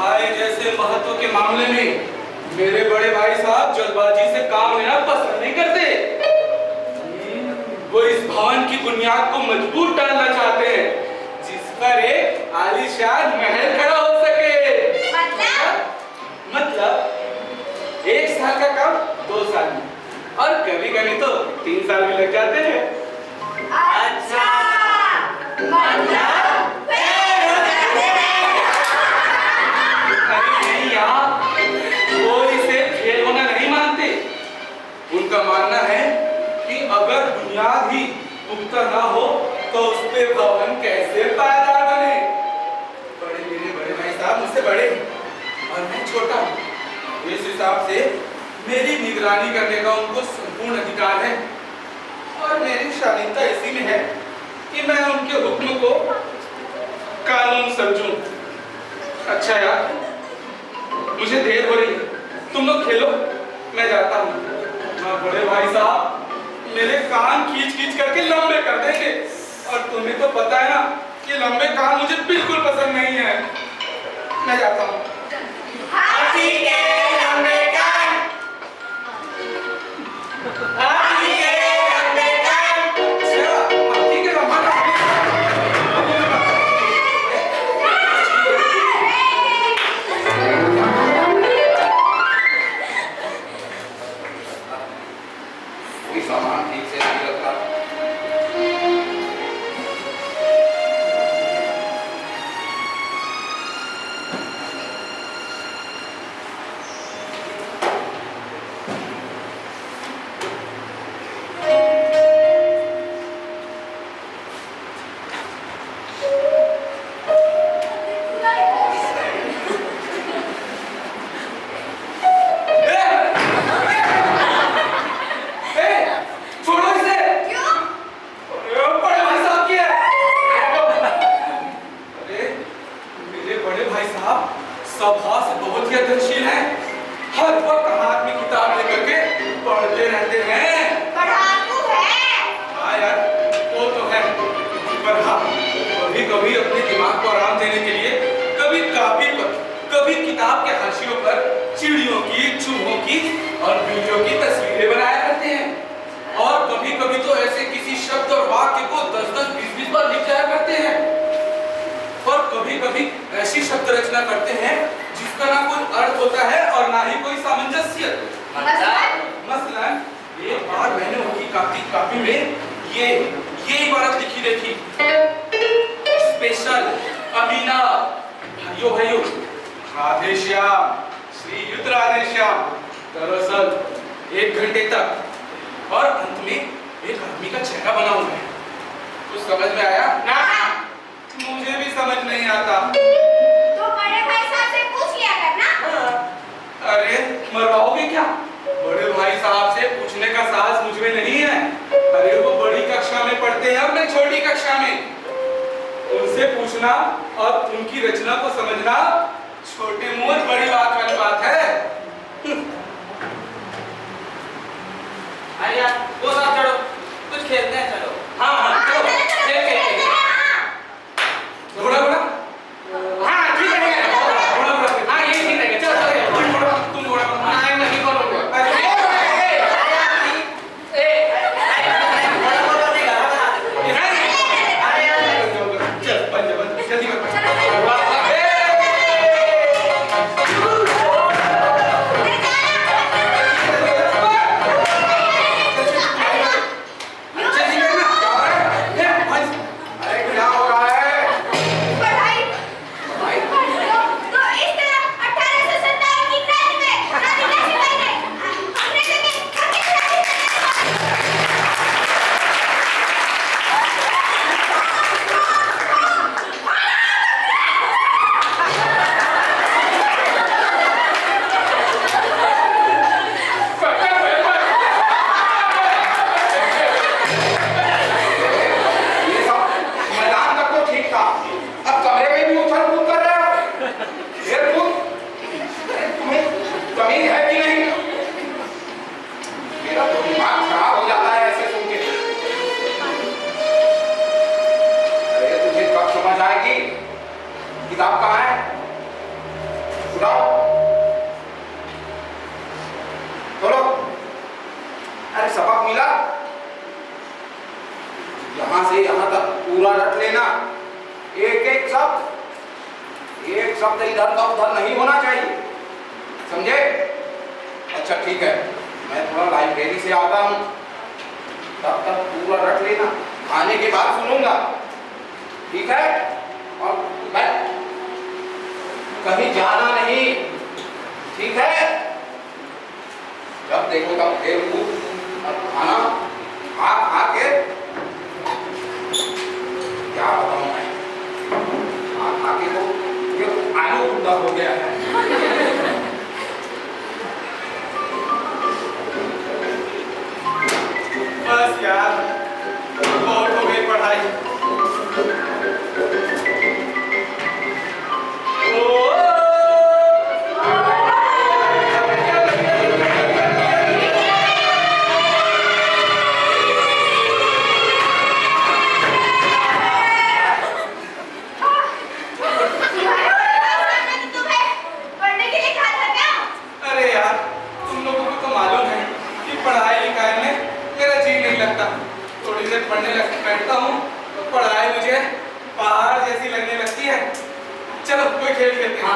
भाई जैसे महत्व के मामले में मेरे बड़े भाई साहब जल्दबाजी से काम लेना पसंद नहीं करते। वो इस भवन की बुनियाद को मजबूत डालना चाहते हैं जिस पर एक आलीशान महल खड़ा हो सके। मतलब 1 साल का काम 2 साल में, और कभी कभी तो 3 साल भी लग जाते हैं। अच्छा, मतलब वो इसे फेल होना नहीं मानते। उनका मानना है कि अगर बुनियाद ही पुख्ता ना हो तो उस पे भवन कैसे पायदार बने। मेरे बड़े भाई साहब मुझसे बड़े और मैं छोटा हूँ, इस हिसाब से मेरी निगरानी करने का उनको संपूर्ण अधिकार है। और मेरी शालीनता इसी में है कि मैं उनके हुक्म को कानून समझूं। अच्छा यार, मुझे देर हो रही है, तुम लोग खेलो, मैं जाता हूँ। बड़े भाई साहब मेरे कान खींच खींच करके लंबे कर देंगे, और तुम्हें तो पता है ना कि लंबे कान मुझे बिल्कुल पसंद नहीं है। मैं जाता हूँ। हाथी के लंबे कान, हाथी के लंबे कान। हाथी के लंबा कान। सामान ठीक से नहीं रखा। सभा से बहुत ही अध्ययनशील हैं, हर वक्त हाथ में किताब लेकर के पढ़ते रहते हैं। पढ़ाकू है। हाँ यार, वो तो है, पर हाँ कभी कभी अपने दिमाग को आराम देने के लिए कभी कापी पर, कभी किताब के हाशियों पर चिड़ियों की, चूहों की और बिल्लियों की तस्वीरें बनाया करते हैं। और कभी कभी तो ऐसे किसी शब्द और वाक्य को 10-10, 20-20 बार लिख जाया करते हैं। और कभी कभी ऐसी शब्द रचना करते हैं जिसका ना कोई अर्थ होता है और ना ही कोई सामंजस्य। मसलन एक बार मैंने उनकी कापी में ये इबारत लिखी देखी, स्पेशल अमीना, भाइयों राधेश्याम, श्रीयुत राधेश्याम। दरअसल 1 घंटे तक और अंत में एक आदमी का चेहरा बना हुआ है। कुछ समझ में आया? ना, मुझे भी समझ नहीं आता। तो बड़े भाई साहब से पूछ लिया करना। अरे मरवाओगे क्या? बड़े भाई साहब से पूछने का साहस मुझ में नहीं है। अरे वो बड़ी कक्षा में पढ़ते हैं और मैं छोटी कक्षा में। उनसे पूछना और उनकी रचना को समझना छोटे मुंह बड़ी बात वाली बात है। अरे यार वो साथ चढ़ो, कुछ खेलते हैं, चलो। हाँ चलो खेल घोड़ा घोड़ा। हाँ ठीक है, घोड़ा घोड़ा। हाँ ये ठीक है, चलो तुम घोड़ा नहीं मैं नहीं करूँगा। ले जाना सबक मिला? यहां से यहां तक पूरा रट लेना, एक एक शब्द इधर का उधर नहीं होना चाहिए, समझे? अच्छा ठीक है, मैं थोड़ा लाइब्रेरी से आता हूं, तब तक पूरा रट लेना, आने के बाद सुनूंगा, ठीक है? और मैं कहीं जाना नहीं, ठीक है? जब देखो तब खेल कूद और खाना खा के क्या बताऊं मैं, खा के तो ये आलू गुंडा हो गया है। बस यार, बहुत हो गई पढ़ाई। अरे यार, तुम लोगों को तो मालूम है कि पढ़ाई लिखाई में मेरा जी नहीं लगता। थोड़ी देर पढ़ने बैठता हूँ तो पढ़ाई मुझे पहाड़ जैसी लगने लगती है। चलो कोई खेल खेलते हैं।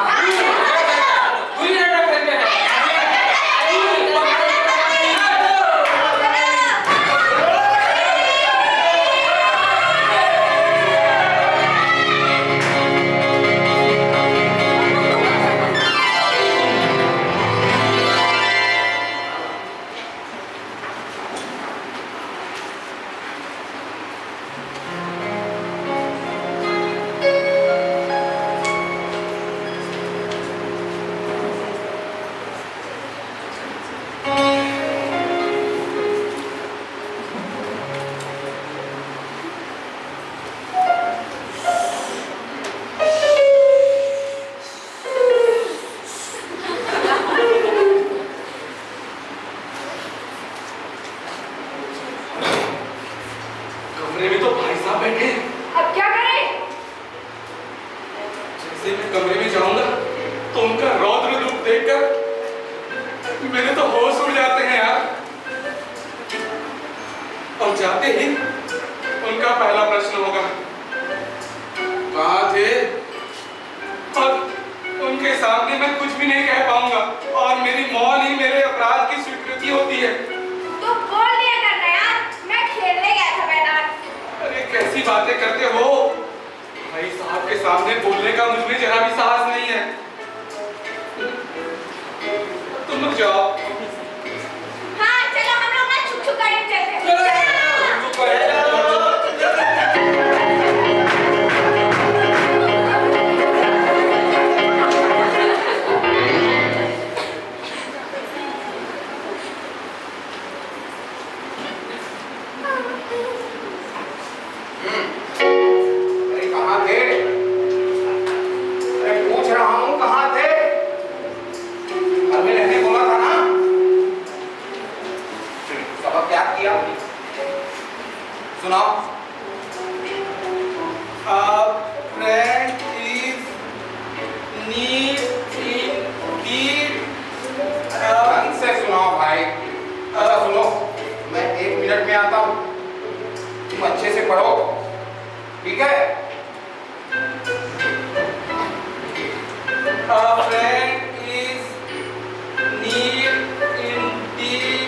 कमरे में तो भाई साहब बैठे हैं। अब क्या करें? जैसे मैं कमरे में जाऊंगा तो उनका रौद्र रूप देखकर मेरे तो होश उड़ जाते हैं यार। और जाते ही उनका पहला प्रश्न होगा, कहाँ थे? और उनके सामने मैं कुछ भी नहीं कह पाऊंगा और मेरी मौन ही मेरे अपराध की स्वीकृति होती है। तो बोल दिया करना यार, मैं खेलने गया था मैदान। अरे कैसी बातें करते हो? भाई साहब के सामने बोलने का मुझ में जरा भी साहस नहीं है। तुम लोग जाओ। हाँ चलो हम लोग ना छुप छुप गाड़ी में चलते हैं। अरे कहाँ थे? अरे पूछ रहा हूँ कहाँ थे? घर में रहने बोला था ना? सबक याद किया? सुनाओ। Friend is need indeed. ढंग से सुनाओ भाई। अच्छा सुनो, मैं 1 मिनट में आता हूँ, तुम अच्छे से पढ़ो, ठीक है? A friend is need indeed.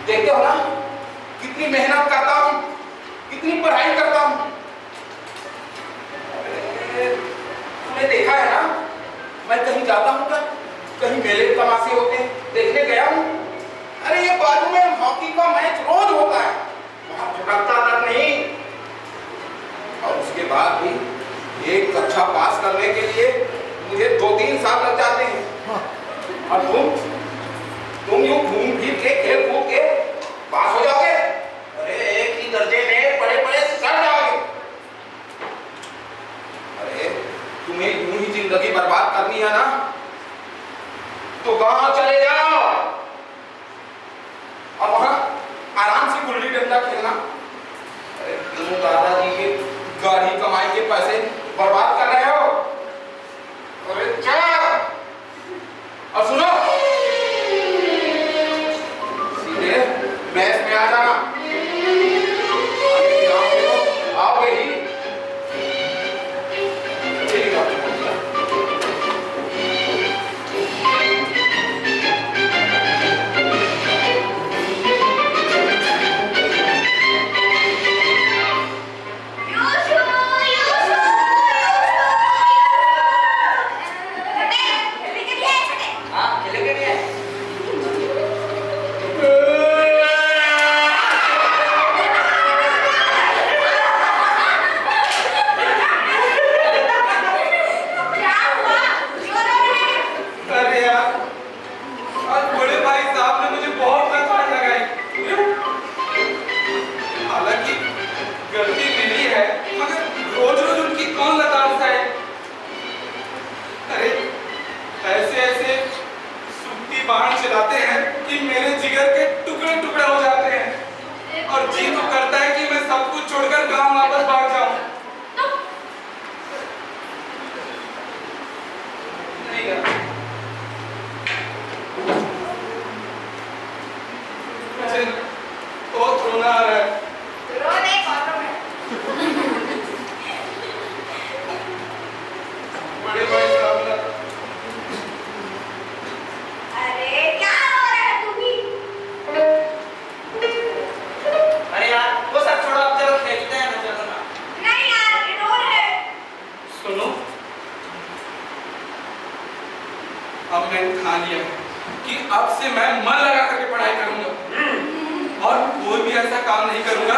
देखते हो ना कितनी मेहनत करता हूँ, कितनी पढ़ाई करता हूँ। तुमने देखा है ना, मैं कहीं जाता हूँ क्या, कहीं मेले तमाशे होते हैं, देखने गया हूँ। अरे ये बाजू में हॉकी का मैच रोज होता है, वहां भटकता तक नहीं। और उसके बाद भी एक कक्षा पास करने के लिए मुझे 2-3 साल लग जाते हैं। और तुम यूं घूम फिर के खेल कूद के पास हो जाओगे। अरे एक ही दर्जे में बड़े बड़े सर जाओगे। अरे तुम के पैसे बर्बाद कर रहे हो। अरे चलो और सुनो, सीधे मैच में आ जाना। आओगे ही। ठीक है। अब मैंने ठान लिया कि अब से मैं मन लगा करके पढ़ाई करूंगा और कोई भी ऐसा काम नहीं करूंगा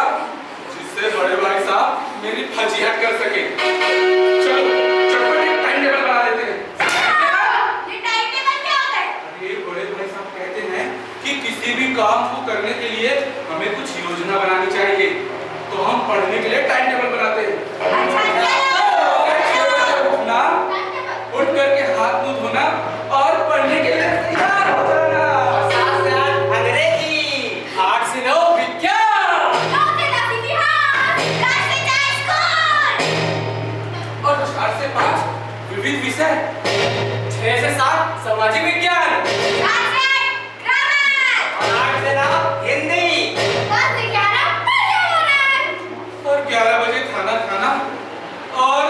जिससे बड़े भाई साहब मेरी फजीहत कर सके। चलो चटपट एक टाइम टेबल बना लेते हैं। ये टाइम टेबल क्या होता है? अरे बड़े भाई साहब कहते हैं कि किसी भी काम को करने के लिए हमें कुछ योजना बनानी चाहिए, तो हम पढ़ने के लिए टाइम टेबल बनाते हैं। उठना, उठ करके हाथ मुंह धोना और पढ़ने के लिए तैयार हो जाना। और 7 से 8 अंग्रेजी, 8 से 9 विज्ञान, 9 से 10 इतिहास, 10 से 4 स्कूल और 4 से 5 विविध विषय, 6 से 7 सामाजिक विज्ञान, 7 से 8 ग्रामर और 8 से 9 हिंदी, 10 से 11 पर्यावरण और 11 बजे खाना खाना और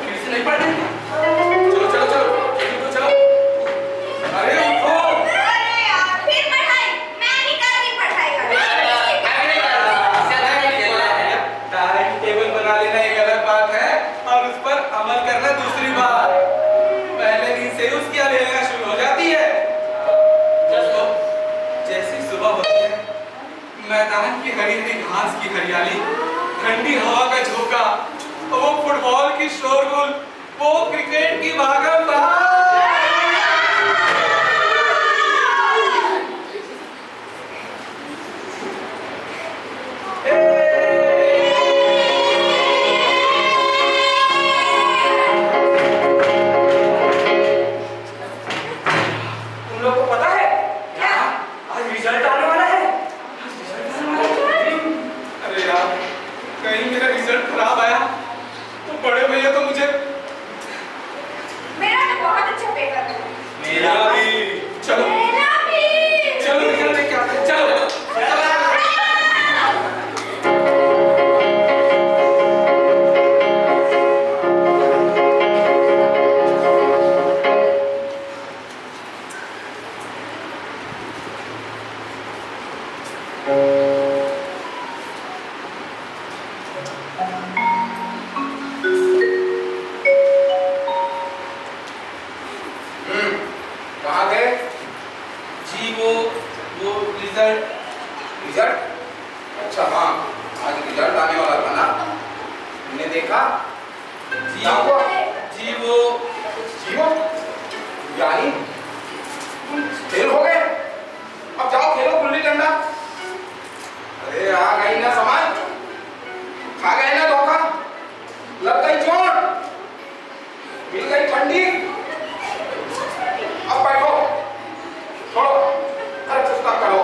फिर से नहीं पढ़ने चलो चलो चलो चलो। अरे उठो। अरे यार फिर पढ़ाई, मैं नहीं करती पढ़ाई टाइम टेबल बना लेना एक अलग बात है और उस पर अमल करना दूसरी बात। पहले दिन से उसकी अवहेलना शुरू हो जाती है। जैसी सुबह होती है, मैदान की हरी हरी घास की हरियाली, ठंडी हवा का झोंका, वो फुटबॉल की शोरगुल, वो क्रिकेट की भागम भाग। तुम लोग को पता है क्या आज रिजल्ट आने वाला है? अरे यार कहीं मेरा रिजल्ट खराब आया तो बड़े भैया तो मुझे। मेरा तो बहुत अच्छा पेपर है। मेरा भी। चलो मेरा भी। चलो निकलने क्या है, चलो। कहाँ गए? जी वो रिजल्ट। रिजल्ट? अच्छा हाँ, आज रिजल्ट आने वाला था ना, तुमने देखा? जी क्या हुआ? जी वो जीवो यानी तुम फेल हो गए। अब जाओ खेलो गुल्ली डंडा। अरे आ गई ना समझ, खा गए ना धोखा, लग गई चोट, मिल गई ठंडी। अब बैठो, छोड़ो, अरे चुस्ता करो।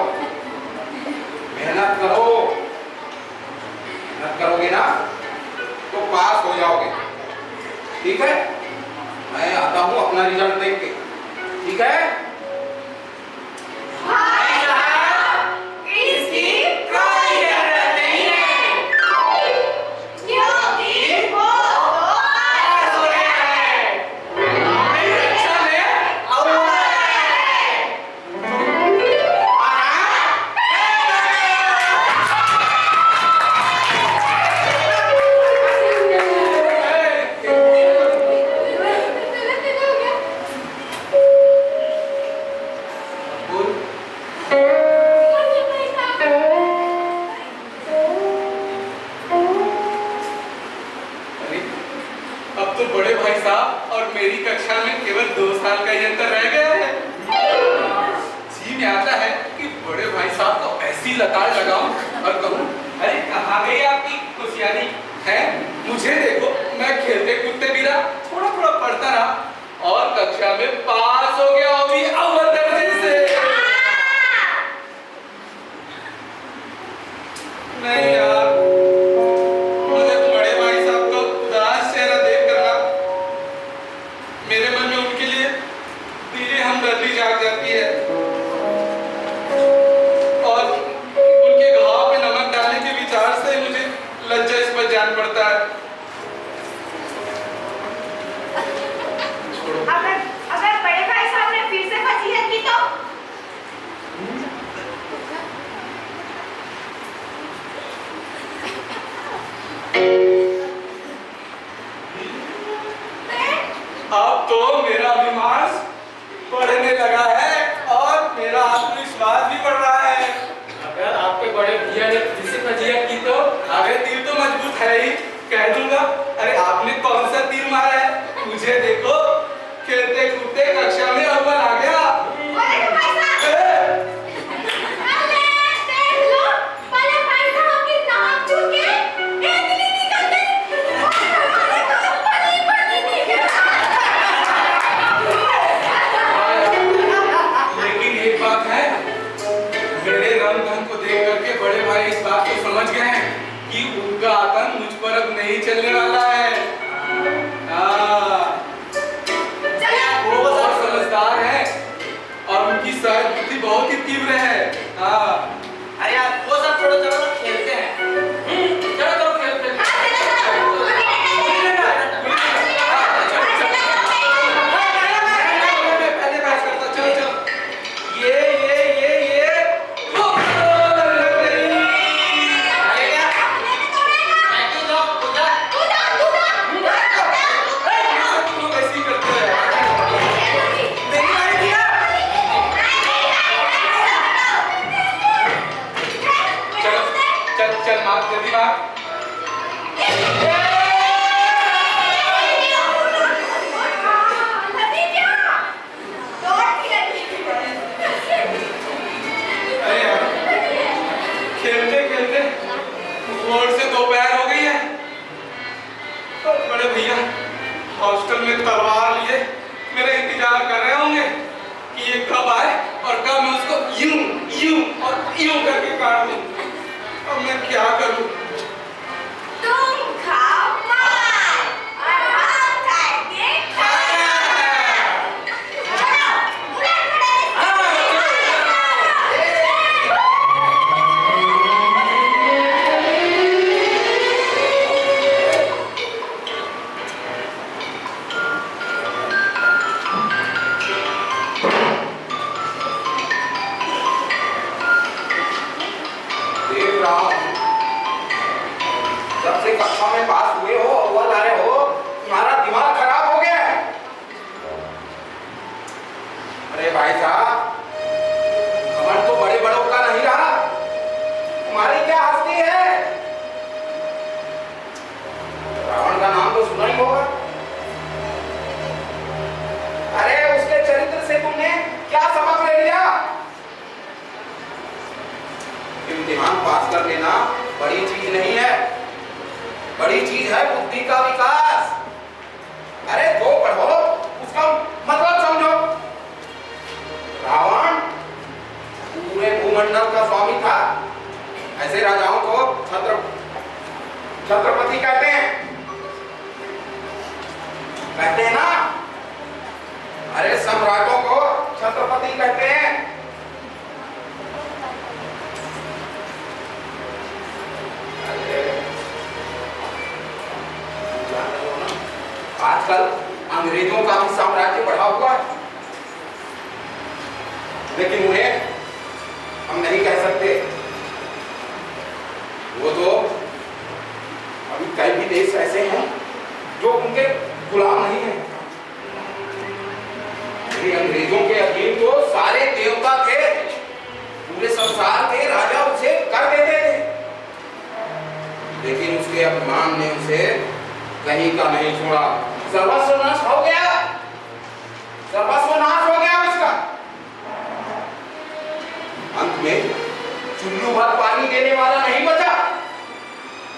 2 साल का ही अंतर रह गया है। जी में आता है कि बड़े भाई साहब को ऐसी लताड़ लगाऊं और कहूं, अरे कहाँ गई आपकी होशियारी है? मुझे देखो, मैं खेलते कूदते भी रहा, थोड़ा थोड़ा पढ़ता रहा और कक्षा में पास हो गया, वो भी अव्वल दर्जे से। नहीं यार, मुझे बड़े भाई साहब का उदास चेहरा देख कर ना मेरे मन में उनके लिए धीरे हमदर्दी जाग जाती है और उनके घाव पे नमक डालने के विचार से मुझे लज्जा इस पर जान पड़ता है। अगर बड़े भाई साहब ने फिर से फजीहत की तो अब तो मेरा अभिमान बढ़ने लगा है और मेरा आत्मविश्वास भी बढ़ रहा है। अगर आपके बड़े भैया ने फिर से फजीहत की तो? अरे दिल तो मजबूत है ही, कह दूंगा। अरे आपने कौन सा तीर मारा है? मुझे देखो, खेलते कूदते कक्षा में अव्वल आ गया। बड़े भाई साहब, अरे देख लो, बड़े भाई साहब की नाक छू के इतनी निकल गई। लेकिन एक बात है, मेरे रंग ढंग को देख करके बड़े भाई इस बात को समझ गए हैं कि उनका आतंक मुझ पर अब नहीं चलने वाला है। वो बहुत समझदार है और उनकी सहज बुद्धि बहुत ही तीव्र है। अरे यार वो सब छोड़ो, चलो ना खेलते हैं। चलो चलो खेलते हैं। पहले बात करता, चलो चलो। ये ऐसी करते हैं। चल मार जल्दी मार। अरे यार, खेलते खेलते वोट से दोपहर हो गई है। तो बड़े भैया हॉस्टल में तलवार लिए मेरा इंतजार कर रहे होंगे कि ये कब आए और कब मैं उसको यूं यूं और यूं करके काट दूं। अब मैं क्या करूं? तुम खाओ मार और हम खाएंगे खाना। देख रहा हूं, जब से कक्षा में पास हुए हो, अव्वल आए हो, तुम्हारा दिमाग खराब हो गया है। अरे भाई साहब, घमंड तो बड़े बड़ों का नहीं रहा, तुम्हारी क्या हस्ती है? रावण का नाम तो सुना ही होगा। अरे उसके चरित्र से तुमने क्या सबक ले लिया? इम्तिहान पास कर लेना बड़ी चीज नहीं है, बड़ी चीज है बुद्धि का विकास। अरे दो पढ़ो, उसका मतलब समझो। रावण पूरे भूमंडल का स्वामी था, ऐसे राजाओं को छत्रपति कहते हैं ना। अरे सम्राटों को छत्रपति कहते हैं। आजकल अंग्रेजों का भी साम्राज्य बढ़ा हुआ है, लेकिन उन्हें हम नहीं कह सकते। वो तो अभी कई भी देश ऐसे हैं जो उनके गुलाम नहीं हैं। अंग्रेजों के अधीन तो सारे देवता थे, पूरे संसार के राजा उसे कर देते थे, लेकिन उसके अपमान ने उसे कहीं का नहीं छोड़ा। सर्वस्व नष्ट हो गया, सर्वस्व नाश हो गया उसका। अंत में चुल्लू भर पानी देने वाला नहीं बचा।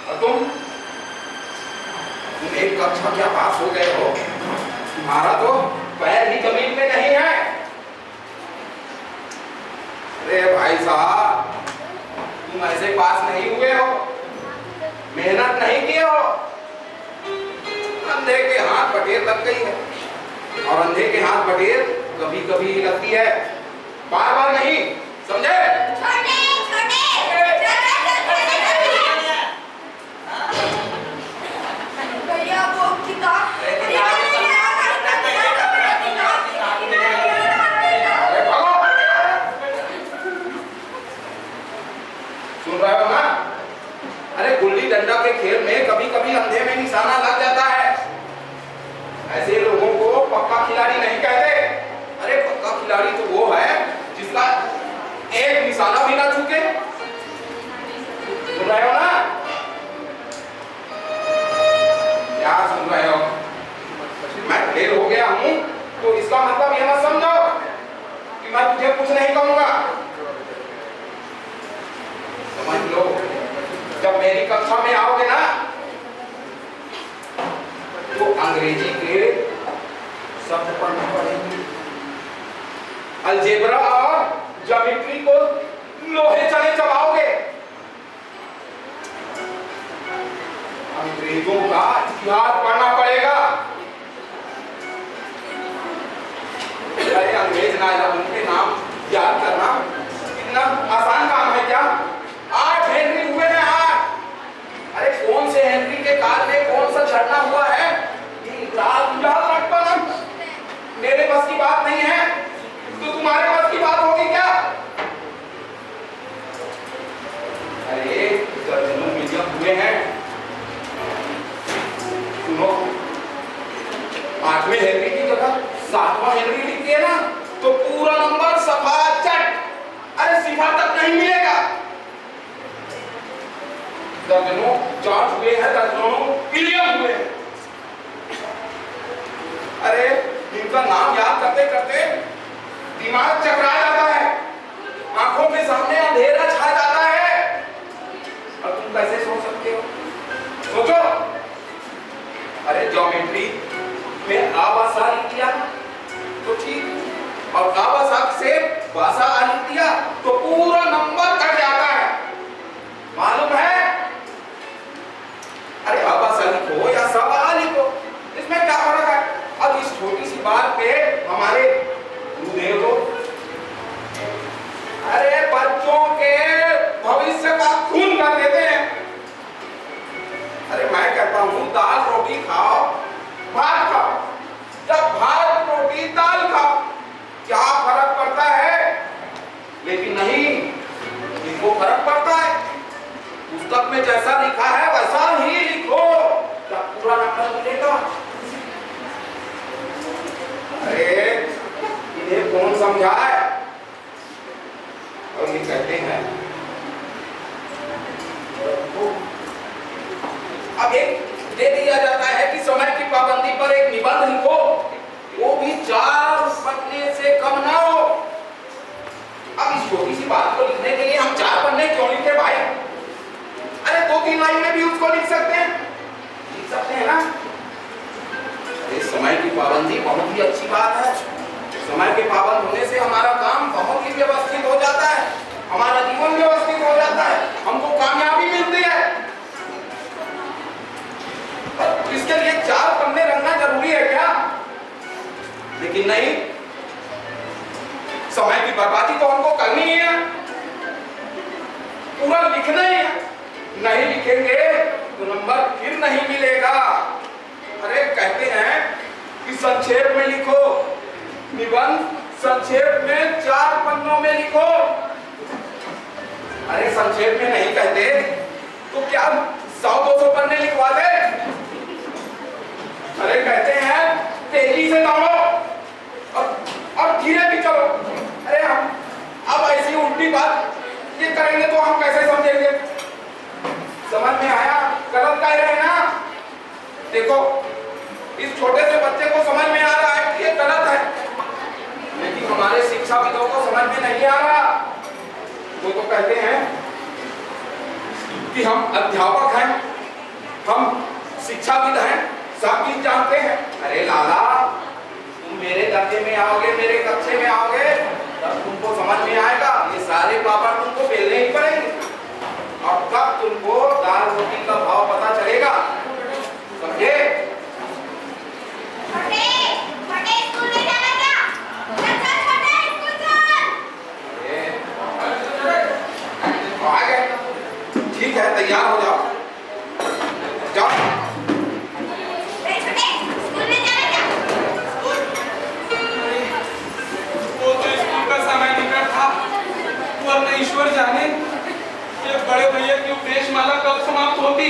और तुम एक कक्षा क्या पास हो गए हो, तुम्हारा तो पैर ही जमीन में नहीं है। अरे भाई साहब, तुम ऐसे पास नहीं हुए हो, मेहनत नहीं किए हो। अंधे के हाथ बटेर लग गई है, और अंधे के हाथ बटेर कभी कभी लगती है, बार बार नहीं, समझे? भैया वो किताब अरे भागो, सुन रहे हो ना? अरे गुल्ली डंडा के खेल में कभी कभी अंधे में निशाना लग जाता है। ऐसे लोगों को पक्का खिलाड़ी नहीं कहते। अरे पक्का खिलाड़ी तो वो है जिसका एक निशाना भी ना चूके। सुन रहे हो ना? क्या सुन रहे हो? मैं फेल हो गया हूं तो इसका मतलब ये मत समझो कि मैं तुझे कुछ नहीं कहूंगा। समझ लो, जब मेरी कक्षा में आओगे ना तो अंग्रेजी के शब्द पढ़ने पड़ेंगे। अलजेब्रा और ज्योमेट्री को लोहे चने चबाओगे। अंग्रेजों का इतिहास पढ़ना पड़ेगा। अरे अंग्रेज ना उनके नाम याद करना इतना आसान काम है क्या? 8 हेनरी हुए हैं, 8। अरे कौन से हेनरी के काल में कौन सा झरना हुआ है, याद रख पाना मेरे बस की बात नहीं है, तो तुम्हारे बस की बात होगी क्या? अरे दर्जनों मिलियन हुए हैं। सुनो, 8वें हेनरी की जगह 7वां हेनरी लिखिए ना तो पूरा नंबर सफा चट, अरे सिफा तक नहीं मिलेगा। दर्जनों जॉर्ज हुए हैं, दर्जनों विलियम हुए हैं। अरे इनका नाम याद करते करते दिमाग चकरा जाता है, आंखों के सामने अंधेरा छा जाता है। और तुम कैसे सोच सकते हो? सोचो। अरे ज्योमेट्री में आबासा लिख दिया तो ठीक, और आबासा से बासा लिख दिया तो पूरा नंबर कट जाता है, मालूम है? अरे आबासा लिखो या सबा लिखो, इसमें क्या फर्क है? अब इस छोटी सी बात पे हमारे गुरुदेव लोग अरे बच्चों के भविष्य का खून कर देते हैं। अरे मैं कहता हूँ दाल रोटी खाओ, भात खाओ। जब भात रोटी दाल खाओ क्या फर्क पड़ता है? लेकिन नहीं, इनको फर्क पड़ता है। पुस्तक में जैसा लिखा है वैसा ही लिखो, क्या पूरा नंबर मिलेगा? अरे इन्हें कौन समझाए? और ये कहते हैं अब एक दे दिया जाता है कि समय की पाबंदी पर एक निबंध लिखो, वो भी 4 पन्ने से कम ना हो। अब इस छोटी सी बात को लिखने के लिए हम 4 पन्ने क्यों लिखे भाई? अरे 2-3 लाइन में भी उसको लिख सकते हैं ना? इस समय की पाबंदी बहुत ही अच्छी बात है। समय के पाबंद होने से हमारा काम बहुत ही व्यवस्थित हो जाता है, हमारा जीवन व्यवस्थित हो जाता है, हमको कामयाबी मिलती है। इसके लिए 4 पन्ने रखना जरूरी है क्या? लेकिन नहीं, समय की बर्बादी तो हमको करनी ही है, पूरा लिखना ही है। नहीं लिखेंगे तो नंबर फिर नहीं मिलेगा। अरे कहते हैं कि संक्षेप में लिखो, निबंध संक्षेप में 4 पन्नों में लिखो। अरे संक्षेप में नहीं कहते तो क्या 100-200 पन्ने लिखवा दे? अरे कहते हैं तेजी से दौड़ो और धीरे भी चलो। अरे हम अब ऐसी उल्टी बात ये करेंगे तो हम कैसे समझेंगे? समझ में आया? गलत कह रहे हैं ना? देखो इस छोटे से बच्चे को समझ में आ रहा है कि ये गलत है, तुम्हारे शिक्षाविदों को समझ में नहीं आ रहा। वो तो कहते हैं कि हम अध्यापक हैं, हम शिक्षाविद हैं, सब चीज जानते हैं। अरे लाला, तुम मेरे दर्जे में आओगे, मेरे कक्षे में आओगे, तब तुमको समझ में आएगा। ये सारे पापड़ तुमको बेलने ही पड़ेंगे और तब तुमको दाल रोटी का भाव पता चलेगा, समझे? छोटे छोटे स्कूल में जाना क्या? चल छोटे स्कूल चल। आ गए, ठीक है, तैयार हो जाओ, जाओ। छोटे स्कूल में जाना क्या? वो तो स्कूल का समय निकट था, वो अपने ईश्वर जाने ये बड़े भैया की उपदेश माला कब समाप्त होती।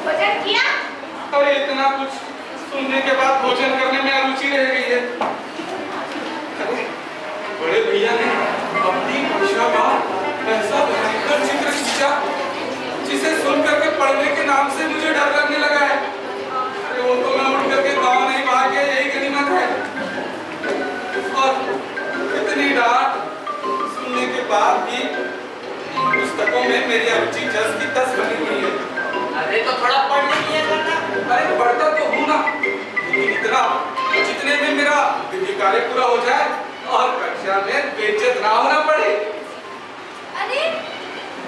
भोजन किया? और इतना कुछ सुनने के बाद भोजन करने में अरुचि रह गई है। अरे बड़े भैया ने अपनी भाषा का ऐसा भयंकर चित्र खींचा जिसे सुन करके पढ़ने के नाम से मुझे डर लगने लगा है। अरे वो तो मैं उठ करके गाँव नहीं भाग गया, यही गनीमत है। और इतनी डांट सुनने के बाद भी पुस्तकों में मेरी अरुचि जस की तस बनी हुई है। अरे तो थोड़ा पढ़ लिया करना। अरे पढ़ता तो हूँ ना, लेकिन इतना जितने में मेरा विधि कार्य पूरा हो जाए और कक्षा में बेइज्जत ना होना पड़े। अरे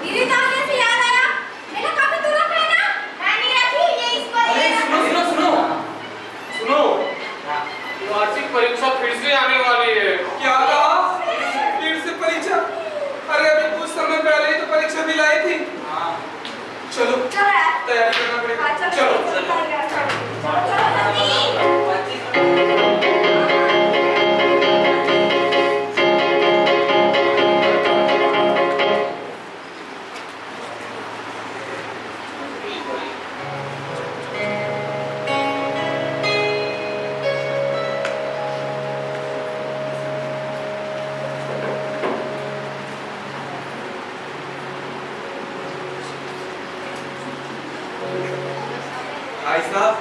मेरे दाने से याद आया, मेरा काफी दूर है ना? मैंने रखी ये इसको अरे ये सुनो सुनो सुनो सुनो, वार्षिक परीक्षा फिर से आने वाली है। क्या कहा? फिर से परीक्षा? अरे अभी कुछ समय पहले ही तो परीक्षा दिलाई थी। चलो तैयारी करना पड़ेगा। चलो भाई साहब,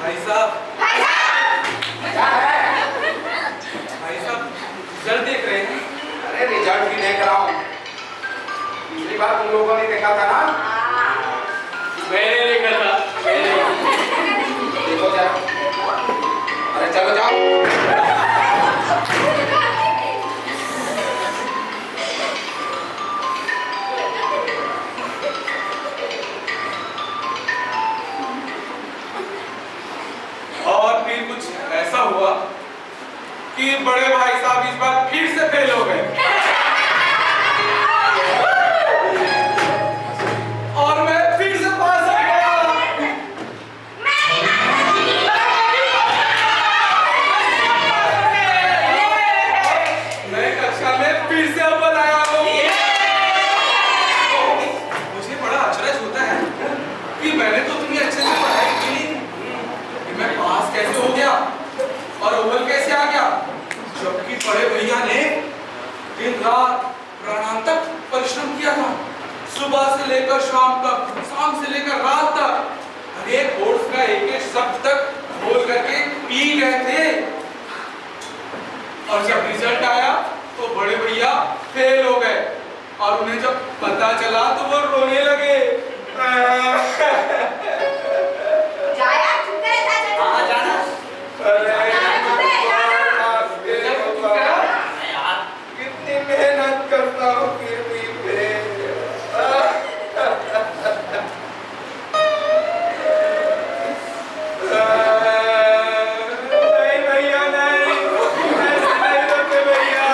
भाई साहब, क्या है? भाई साहब रिजल्ट देख रहे हैं? अरे रिजल्ट भी देख रहा हूँ। पिछली बार तुम लोगों ने देखा था ना? मैंने देखा था। देखो जरा। अरे चलो जाओ। और फिर कुछ ऐसा हुआ कि बड़े भाई साहब इस बार फिर से फेल हो गए और मैं फिर से पास हो गया। मैं कक्षा में फिर से अव्वल आया हूँ। मुझे बड़ा अचरज होता है कि मैंने तो इतनी अच्छे से पढ़ाई की, मैं पास कैसे हो गया और अव्वल कैसे आ गया, जबकि बड़े भैया ने दिन रात प्राणांतक परिश्रम किया था। सुबह से लेकर शाम तक, शाम से लेकर रात तक, हर एक कोर्स का एक एक शब्द तक बोल करके पी गए थे। और जब रिजल्ट आया तो बड़े भैया फेल हो गए और उन्हें जब पता चला तो वो रोने लगे। जाया चुप करे था। हाँ जाना। कितनी मेहनत करता हूँ फिर भी नहीं भैया नहीं, ऐसे नहीं करते भैया।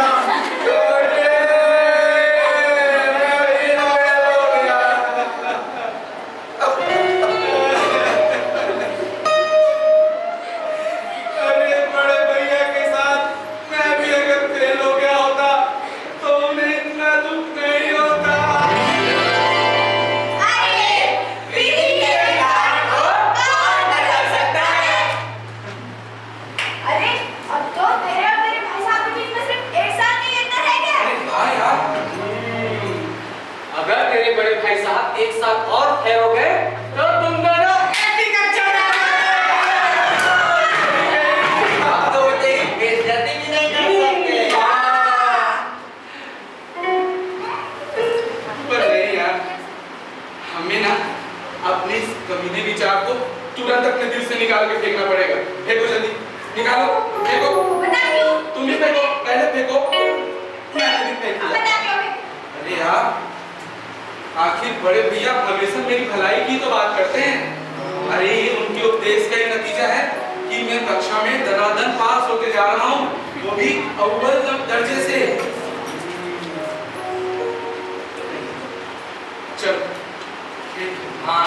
अरे बड़े भैया के साथ मैं भी अगर फेल हो गया होता तो उन्हें इतना दुख नहीं होता। अरे विधि के विधान को कौन बदल सकता है? अरे अब तो तेरे और मेरे भाई साहब के बीच में सिर्फ एक साल नहीं अंतर है क्या? अरे हाँ यार, अगर तेरे बड़े भाई साहब एक साल और फेल हो गए तो तुम दोनों एक ही कक्षा में तो क्या आखिर बड़े भैया हमेशा मेरी भलाई की तो बात करते हैं। अरे उनके उपदेश का ही नतीजा है कि मैं कक्षा में दनादन पास होते जा रहा हूँ, वो भी अव्वल दर्जे से। चल हाँ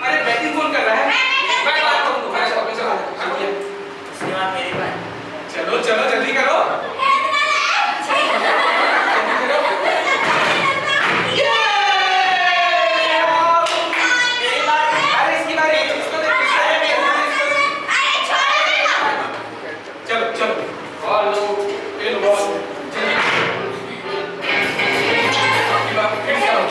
अरे बैटिंग कौन कर रहा है? मैं बात करूँ, मैं मेरी बात। चलो चलो जल्दी करो। चलो चलो और लो ये लो बॉल चलिए आपकी बात फिर से आओ।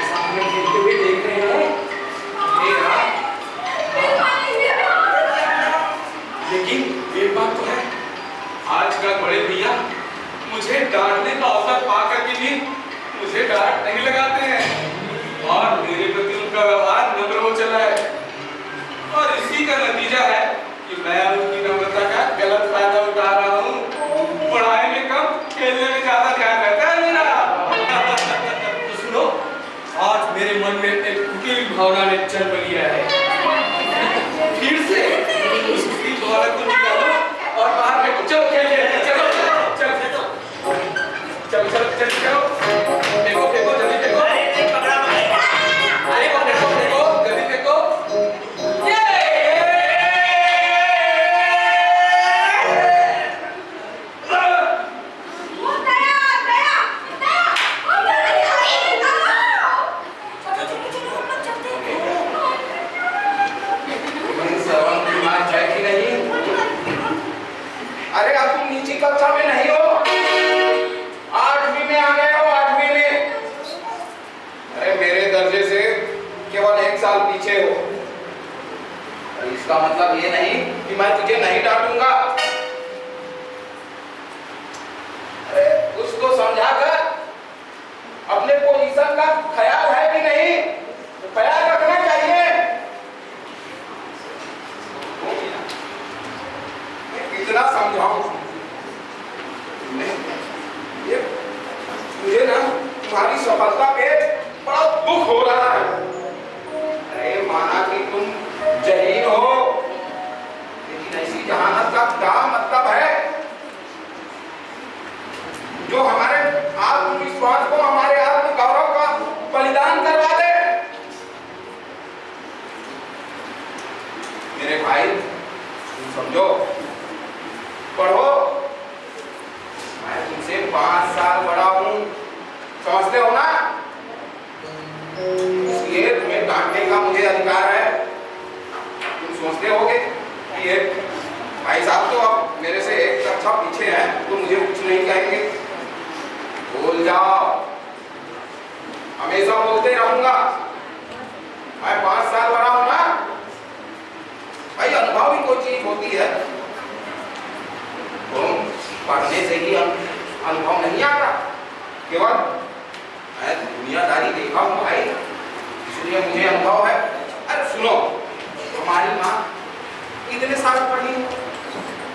सामने खेलते हुए देख रहे हैं ये यार, लेकिन एक बात तो है, आजकल बड़े भैया मुझे डांटने का अवसर पा करके भी मुझे डांट नहीं लगाते हैं और मेरे प्रति उनका व्यवहार नम्र हो चला है और इसी का नतीजा है कि मैं उनकी नम्रता का गलत फायदा उठा रहा हूँ। पढ़ाई में कम, खेलने में ज्यादा ध्यान रहता है मेरा। तो सुनो, आज मेरे मन में एक कुटिल भावना ने जन्म लिया है। फिर से उसकी दौलत को निकालो और बाहर में चलो खेल खेल चलो चलो चलो चलो चलो चलो फेंको फेंको जल्दी फेंको। अरे पकड़ा अरे वो फेंको फेंको जल्दी फेंको। अरे अब तुम नीची कक्षा में नहीं हो, 8वीं में आ गए हो, 8वीं में। अरे मेरे दर्जे से केवल 1 साल पीछे हो। इसका मतलब ये नहीं कि मैं तुझे नहीं डांटूंगा। अरे कुछ तो समझा कर, अपने पोजीशन का ख्याल है कि नहीं, ख्याल रखना चाहिए। कितना समझाऊं ये मुझे ना, तुम्हारी सफलता पे बड़ा दुख हो रहा है। अरे माना कि तुम जहीन हो, लेकिन ऐसी जहानत का क्या मतलब है जो हमारे आत्मविश्वास को, हमारे आत्म गौरव का बलिदान करवा दे। मेरे भाई तुम समझो, पढ़ो। मैं तुमसे 5 साल बड़ा हूं, समझते हो ना? इसलिए तुम्हें डांटने का मुझे अधिकार है। तुम सोचते होगे कि ये भाई साहब तो अब मेरे से 1 कक्षा पीछे हैं तो मुझे कुछ नहीं कहेंगे। भूल जाओ, हमेशा बोलते रहूंगा। मैं 5 साल बड़ा हूं ना भाई, अनुभव भी कोई चीज होती है। पढ़ने से ही अनुभव नहीं आता, केवल मैं दुनियादारी देखा हूँ भाई, इसलिए मुझे अनुभव है। अरे सुनो, हमारी माँ इतने साल पढ़ी,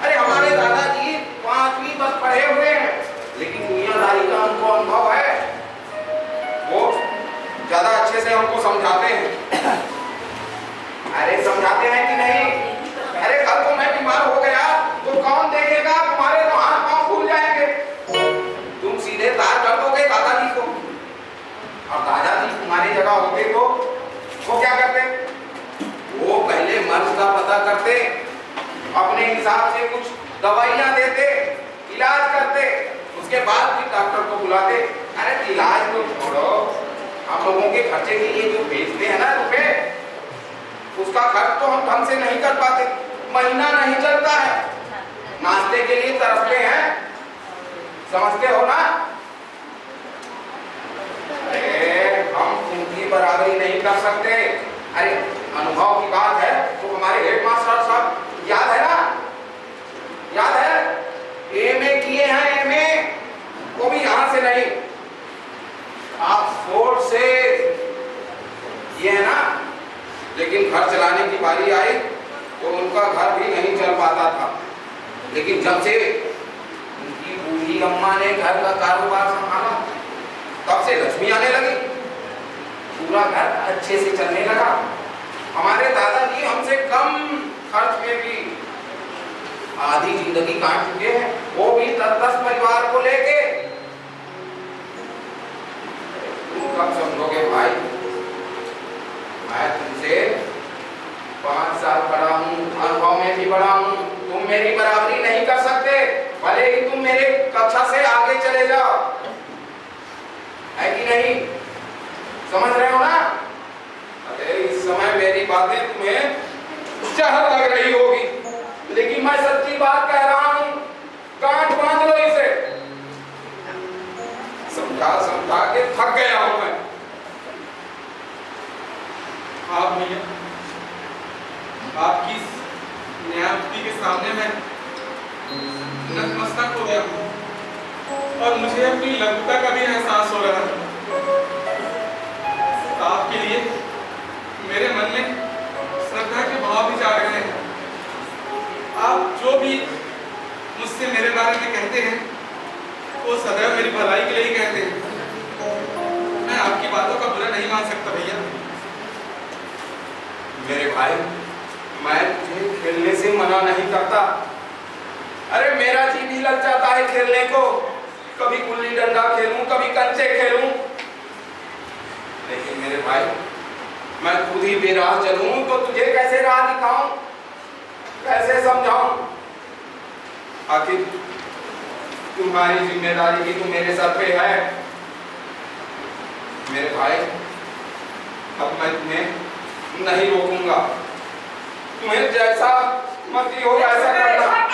अरे हमारे दादाजी 5वीं बस पढ़े हुए हैं, लेकिन दुनियादारी का उनको अनुभव है। वो ज्यादा अच्छे से हमको समझाते हैं। अरे समझाते हैं कि नहीं? अरे कल को मैं बीमार हो गया तो कौन देखेगा? तुम्हारे तो हाथ पांव फूल जाएंगे। तुम सीधे तार कर दोगे दादाजी को। और दादाजी तुम्हारी जगह होते तो वो क्या करते? वो पहले मर्ज का पता करते, अपने हिसाब से कुछ दवाइयां देते, इलाज करते, उसके बाद फिर डॉक्टर को बुलाते। अरे इलाज तो छोड़ो, हम लोगों के खर्चे के लिए जो भेजते हैं ना रुपए, उसका खर्च तो हम ढंग से नहीं कर पाते, महीना नहीं चलता है। नाश्ते के लिए तरसते हैं, समझते हो ना? अरे हम उनकी बराबरी नहीं कर सकते। अरे अनुभव की बात है तो हमारे हेडमास्टर साहब याद है ना? उनका घर भी नहीं चल पाता था, लेकिन जब से उनकी बूढ़ी अम्मा ने घर का कारोबार संभाला तब से लक्ष्मी आने लगी, पूरा घर अच्छे से चलने लगा। हमारे दादाजी हमसे कम खर्च में भी आधी जिंदगी काट चुके हैं, वो भी 10-10 परिवार को लेके। तुम कब समझोगे भाई? मैं तुमसे 5 साल बड़ा हूँ, अनुभव में भी बड़ा हूँ, तुम मेरी बराबरी नहीं कर सकते, भले ही तुम मेरे कक्षा से आगे चले जाओ, है कि नहीं? समझ रहे हो ना? अरे इस समय मेरी बातें तुम्हें जहर लग रही होगी, लेकिन मैं सच्ची बात कह रहा हूं, गांठ बांध लो इसे। समझा समझा के थक गया हूं मैं। आप भैया, आपकी न्यायबुद्धि के सामने मैं नतमस्तक हो गया हूं और मुझे अपनी लघुता का भी एहसास हो रहा है। आपके लिए मेरे मन में श्रद्धा के भाव भी जाग रहे हैं। आप जो भी मुझसे मेरे बारे में कहते हैं वो सदैव मेरी भलाई के लिए ही कहते हैं। मैं आपकी बातों का बुरा नहीं मान सकता भैया। मेरे भाई, मैं तुझे खेलने से मना नहीं करता। अरे मेरा जी भी लग जाता है खेलने को, कभी गुल्ली डंडा खेलूं, कभी कंचे खेलूं, लेकिन मेरे भाई मैं खुद ही बेराह चलूं तो तुझे कैसे राह दिखाऊं, कैसे समझाऊं? आखिर तुम्हारी जिम्मेदारी भी तो मेरे सर पे है। मेरे भाई, अब मैं तुम्हें नहीं रोकूंगा, तुम्हें जैसा मर्जी हो ऐसा करना।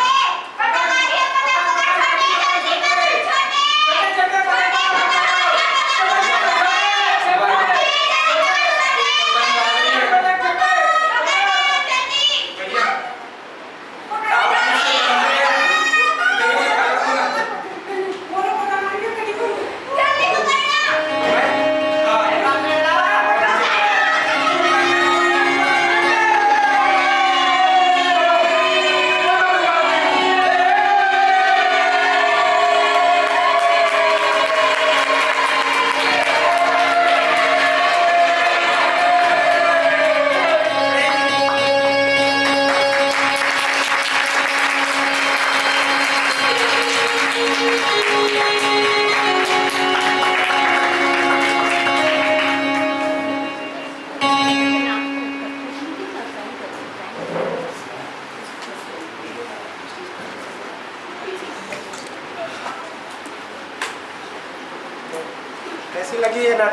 कैसी लगी ये नाटक?